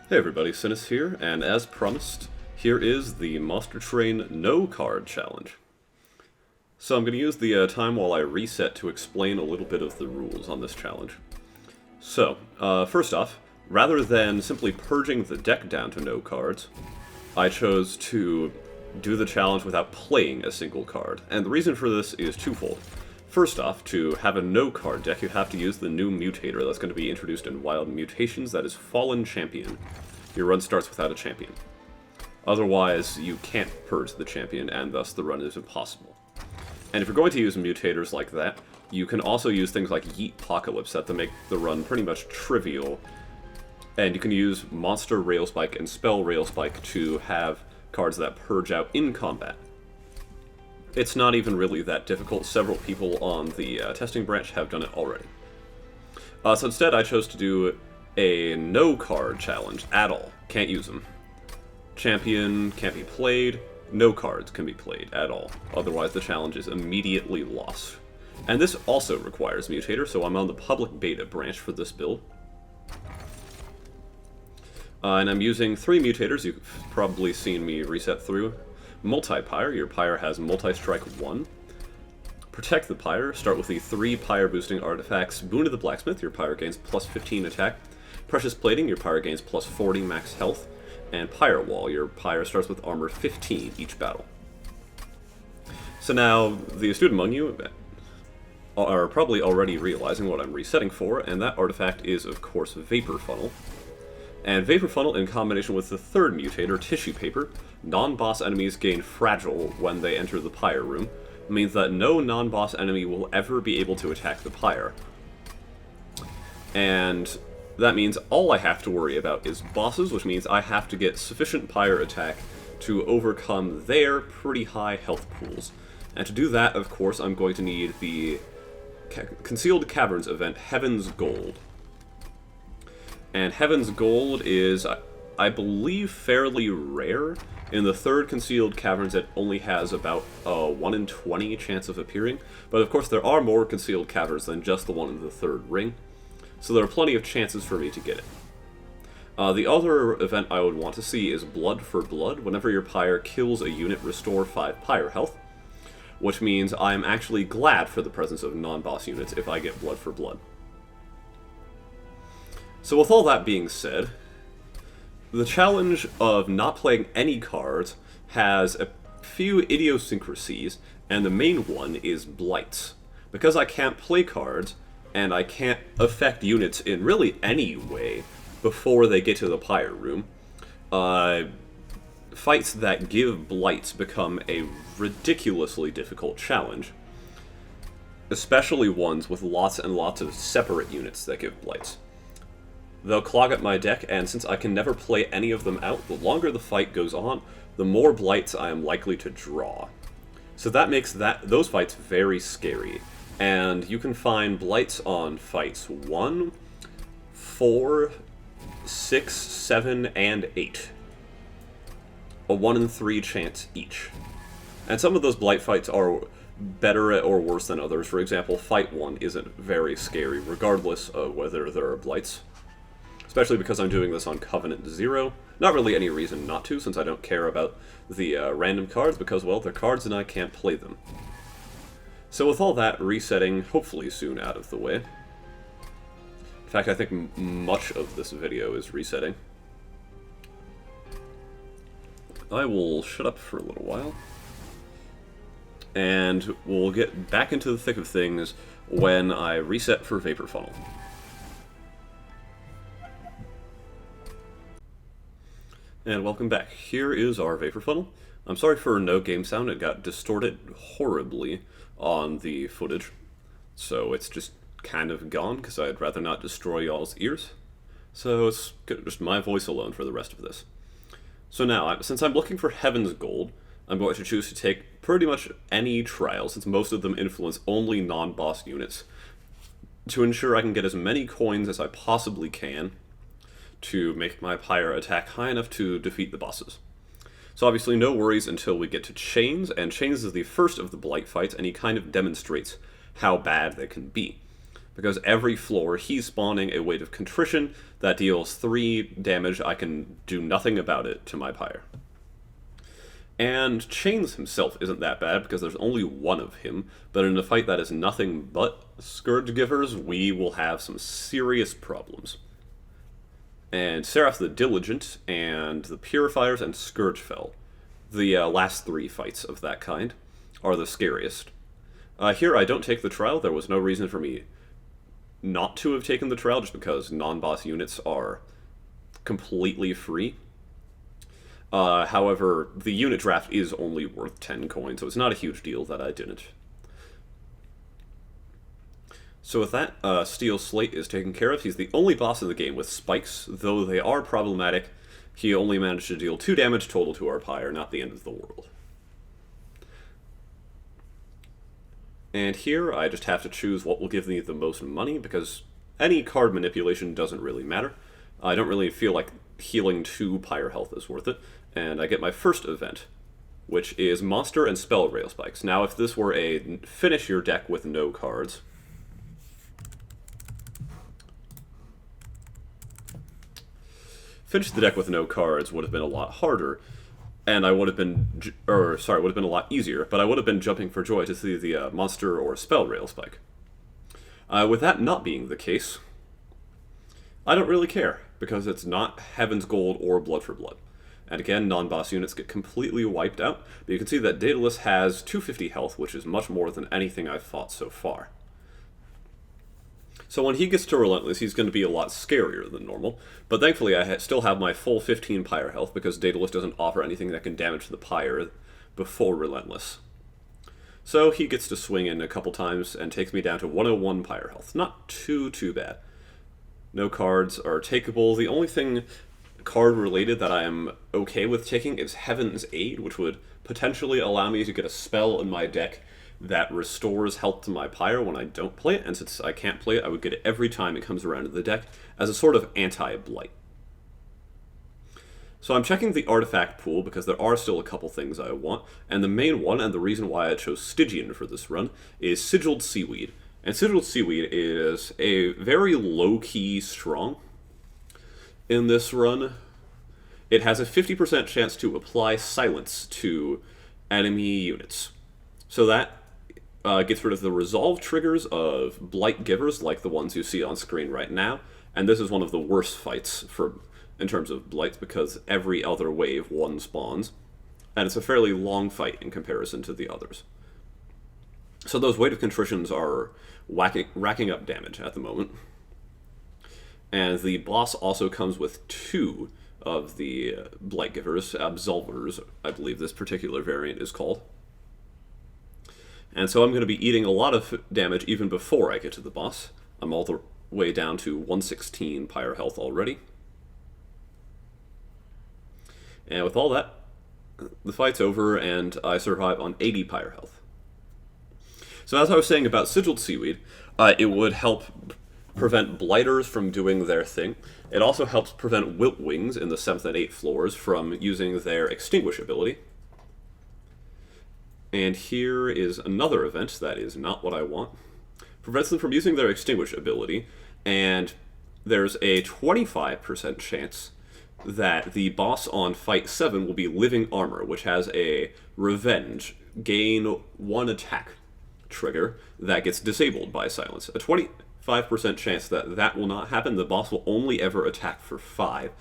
Hey everybody, Sinus here, and as promised, here is the Monster Train No Card Challenge. So I'm going to use the time while I reset to explain a little bit of the rules on this challenge. So, first off, rather than simply purging the deck down to no cards, I chose to do the challenge without playing a single card, and the reason for this is twofold. First off, to have a no-card deck, you have to use the new mutator that's going to be introduced in Wild Mutations, that is Fallen Champion. Your run starts without a champion. Otherwise, you can't purge the champion, and thus the run is impossible. And if you're going to use mutators like that, you can also use things like Yeet Apocalypse that make the run pretty much trivial. And you can use Monster Railspike and Spell Railspike to have cards that purge out in combat. It's not even really that difficult. Several people on the testing branch have done it already. So instead, I chose to do a no-card challenge at all. Can't use them. Champion can't be played. No cards can be played at all. Otherwise, the challenge is immediately lost. And this also requires Mutator, so I'm on the public beta branch for this build. And I'm using 3 mutators. You've probably seen me reset through. Multi-Pyre. Your Pyre has Multi-Strike 1. Protect the Pyre. Start with the 3 Pyre boosting artifacts. Boon of the Blacksmith. Your Pyre gains plus 15 attack. Precious Plating. Your Pyre gains plus 40 max health. And Pyre Wall. Your Pyre starts with armor 15 each battle. So now, the astute among you are probably already realizing what I'm resetting for, and that artifact is, of course, Vapor Funnel. And Vapor Funnel, in combination with the 3rd mutator, Tissue Paper, non-boss enemies gain Fragile when they enter the Pyre room, means that no non-boss enemy will ever be able to attack the Pyre. And that means all I have to worry about is bosses, which means I have to get sufficient Pyre attack to overcome their pretty high health pools. And to do that, of course, I'm going to need the Concealed Caverns event, Heaven's Gold. And Heaven's Gold is, I believe, fairly rare. In the 3rd Concealed Caverns, it only has about a 1 in 20 chance of appearing. But of course, there are more Concealed Caverns than just the one in the 3rd ring. So there are plenty of chances for me to get it. The other event I would want to see is Blood for Blood. Whenever your Pyre kills a unit, restore 5 Pyre health. Which means I'm actually glad for the presence of non-boss units if I get Blood for Blood. So with all that being said, the challenge of not playing any cards has a few idiosyncrasies, and the main one is blights. Because I can't play cards, and I can't affect units in really any way before they get to the Pyre room, fights that give blights become a ridiculously difficult challenge. Especially ones with lots and lots of separate units that give blights. They'll clog up my deck, and since I can never play any of them out, the longer the fight goes on, the more blights I am likely to draw. So that makes those fights very scary. And you can find blights on fights 1, 4, 6, 7, and 8. A 1 in 3 chance each. And some of those blight fights are better or worse than others. For example, fight 1 isn't very scary, regardless of whether there are blights. Especially because I'm doing this on Covenant 0. Not really any reason not to, since I don't care about the random cards, because, well, they're cards and I can't play them. So with all that resetting, hopefully soon out of the way. In fact, I think much of this video is resetting. I will shut up for a little while. And we'll get back into the thick of things when I reset for Vapor Funnel. And welcome back. Here is our Vapor Funnel. I'm sorry for no game sound, it got distorted horribly on the footage. So it's just kind of gone, because I'd rather not destroy y'all's ears. So it's just my voice alone for the rest of this. So now, since I'm looking for Heaven's Gold, I'm going to choose to take pretty much any trial, since most of them influence only non-boss units, to ensure I can get as many coins as I possibly can to make my Pyre attack high enough to defeat the bosses. So obviously no worries until we get to Chains, and Chains is the first of the Blight fights, and he kind of demonstrates how bad they can be. because every floor he's spawning a Weight of Contrition that deals 3 damage. I can do nothing about it to my pyre. And Chains himself isn't that bad because there's only one of him, but in a fight that is nothing but Scourge Givers, we will have some serious problems. And Seraph the Diligent, and the Purifiers, and Scourgefell, the last 3 fights of that kind, are the scariest. Here I don't take the trial. There was no reason for me not to have taken the trial, just because non-boss units are completely free. However, the unit draft is only worth 10 coins, so it's not a huge deal that I didn't. So with that, Steel Slate is taken care of. He's the only boss in the game with spikes, though they are problematic. He only managed to deal 2 damage total to our pyre, not the end of the world. And here, I just have to choose what will give me the most money, because any card manipulation doesn't really matter. I don't really feel like healing 2 pyre health is worth it, and I get my first event, which is Monster and Spell Rail Spikes. Now, if this were a finish your deck with no cards, finish the deck with no cards would have been a lot harder, and I would have been, would have been a lot easier, but I would have been jumping for joy to see the Monster or Spell Rail Spike. With that not being the case, I don't really care, because it's not Heaven's Gold or Blood for Blood. And again, non-boss units get completely wiped out, but you can see that Daedalus has 250 health, which is much more than anything I've fought so far. So when he gets to Relentless, he's going to be a lot scarier than normal, but thankfully I still have my full 15 pyre health, because Daedalus doesn't offer anything that can damage the pyre before Relentless. So he gets to swing in a couple times and takes me down to 101 pyre health. Not too bad. No cards are takeable. The only thing card-related that I am okay with taking is Heaven's Aid, which would potentially allow me to get a spell in my deck that restores health to my pyre when I don't play it, and since I can't play it, I would get it every time it comes around to the deck as a sort of anti-blight. So I'm checking the artifact pool because there are still a couple things I want, and the main one, and the reason why I chose Stygian for this run, is Sigilled Seaweed. And Sigilled Seaweed is a very low-key strong in this run. It has a 50% chance to apply silence to enemy units. So that gets rid of the resolve triggers of Blight Givers, like the ones you see on screen right now, and this is one of the worst fights in terms of Blights, because every other wave 1 spawns, and it's a fairly long fight in comparison to the others. So those Weight of Contritions are racking up damage at the moment. And the boss also comes with 2 of the Blight Givers, Absolvers, I believe this particular variant is called. And so I'm going to be eating a lot of damage even before I get to the boss. I'm all the way down to 116 pyre health already. And with all that, the fight's over and I survive on 80 pyre health. So as I was saying about Sigilled Seaweed, it would help prevent Blighters from doing their thing. It also helps prevent Wilt Wings in the 7th and 8th floors from using their Extinguish ability. And here is another event that is not what I want. Prevents them from using their Extinguish ability, and there's a 25% chance that the boss on Fight 7 will be Living Armor, which has a Revenge, gain 1 attack trigger that gets disabled by silence. A 25% chance that that will not happen. The boss will only ever attack for 5,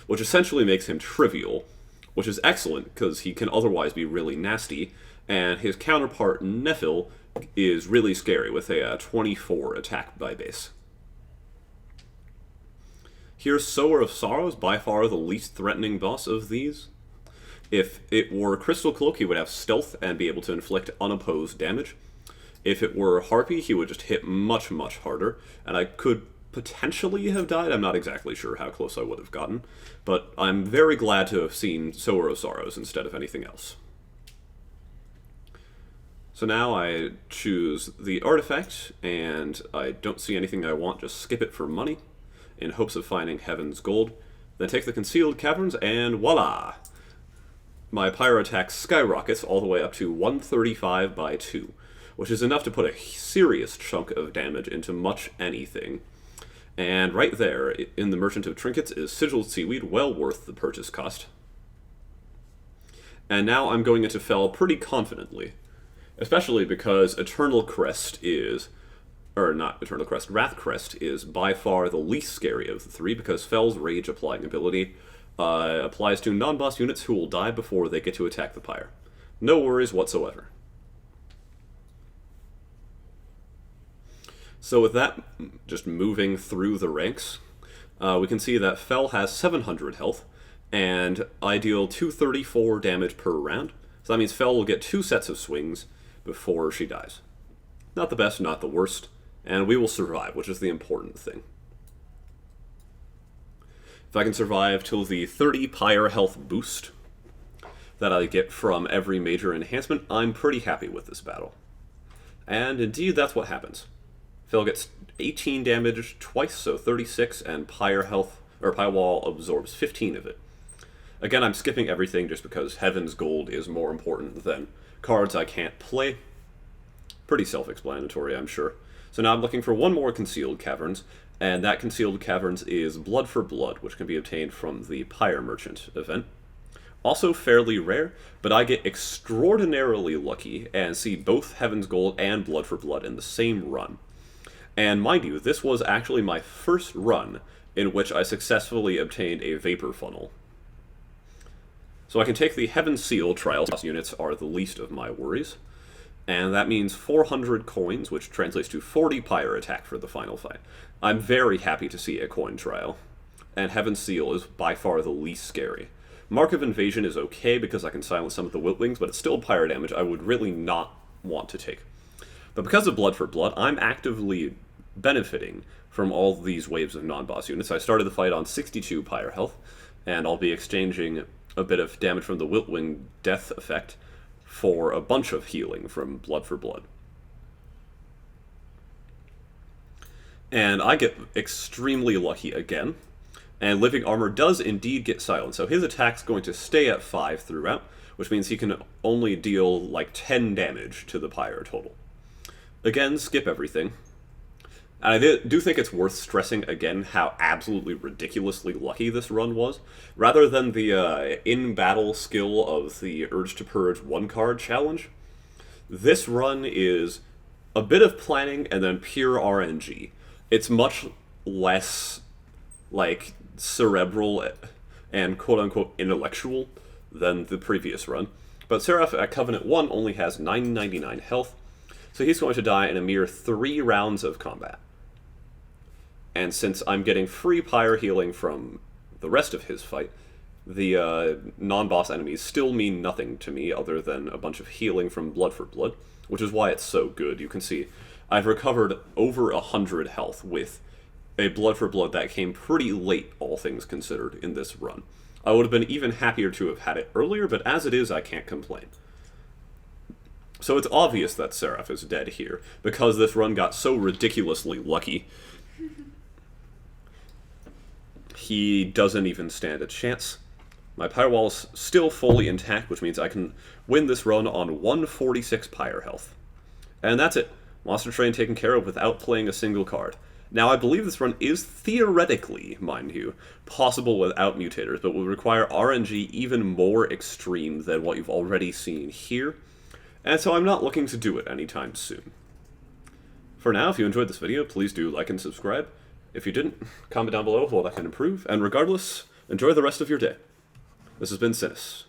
which essentially makes him trivial, which is excellent because he can otherwise be really nasty, and his counterpart Nephil is really scary with a 24 attack by base. Here's Sower of Sorrows, by far the least threatening boss of these. If it were Crystal Cloak, he would have stealth and be able to inflict unopposed damage. If it were Harpy, he would just hit much, much harder, and I could potentially have died. I'm not exactly sure how close I would have gotten, but I'm very glad to have seen Sower of Sorrows instead of anything else. So now I choose the artifact, and I don't see anything I want, just skip it for money, in hopes of finding Heaven's Gold. Then take the Concealed Caverns, and voila! My pyro attack skyrockets all the way up to 135 by 2, which is enough to put a serious chunk of damage into much anything. And right there, in the Merchant of Trinkets, is Sigiled Seaweed, well worth the purchase cost. And now I'm going into Fel pretty confidently, especially because Eternal Crest is... or not Eternal Crest, Wrath Crest is by far the least scary of the three, because Fel's Rage applying ability applies to non-boss units who will die before they get to attack the pyre. No worries whatsoever. So with that, just moving through the ranks, we can see that Fel has 700 health, and I deal 234 damage per round. So that means Fel will get 2 sets of swings before she dies. Not the best, not the worst, and we will survive, which is the important thing. If I can survive till the 30 pyre health boost that I get from every major enhancement, I'm pretty happy with this battle. And indeed, that's what happens. Fel gets 18 damage twice, so 36, and pyre health, or Pyre Wall absorbs 15 of it. Again, I'm skipping everything just because Heaven's Gold is more important than cards I can't play. Pretty self-explanatory, I'm sure. So now I'm looking for one more Concealed Caverns, and that Concealed Caverns is Blood for Blood, which can be obtained from the Pyre Merchant event. Also fairly rare, but I get extraordinarily lucky and see both Heaven's Gold and Blood for Blood in the same run. And mind you, this was actually my first run in which I successfully obtained a Vapor Funnel. So I can take the Heaven Seal trial units are the least of my worries. And that means 400 coins, which translates to 40 pyre attack for the final fight. I'm very happy to see a coin trial. And Heaven Seal is by far the least scary. Mark of Invasion is okay because I can silence some of the Wiltlings, but it's still pyre damage I would really not want to take. But because of Blood for Blood, I'm actively benefiting from all these waves of non-boss units. I started the fight on 62 pyre health, and I'll be exchanging a bit of damage from the Wiltwing death effect for a bunch of healing from Blood for Blood. And I get extremely lucky again, and Living Armor does indeed get silenced, so his attack's going to stay at 5 throughout, which means he can only deal like 10 damage to the pyre total. Again, skip everything. And I do think it's worth stressing again how absolutely ridiculously lucky this run was. Rather than the in-battle skill of the Urge to Purge 1-card challenge, this run is a bit of planning and then pure RNG. It's much less, like, cerebral and quote-unquote intellectual than the previous run. But Seraph at Covenant 1 only has 999 health, so he's going to die in a mere 3 rounds of combat. And since I'm getting free pyre healing from the rest of his fight, the non-boss enemies still mean nothing to me other than a bunch of healing from Blood for Blood, which is why it's so good. You can see I've recovered over 100 health with a Blood for Blood that came pretty late, all things considered, in this run. I would have been even happier to have had it earlier, but as it is, I can't complain. So it's obvious that Seraph is dead here, because this run got so ridiculously lucky. He doesn't even stand a chance. My pyre wall's still fully intact, which means I can win this run on 146 pyre health. And that's it. Monster Train taken care of without playing a single card. Now, I believe this run is theoretically, mind you, possible without mutators, but will require RNG even more extreme than what you've already seen here, and so I'm not looking to do it anytime soon. For now, if you enjoyed this video, please do like and subscribe. If you didn't, comment down below what I can improve, and regardless, enjoy the rest of your day. This has been Sinus.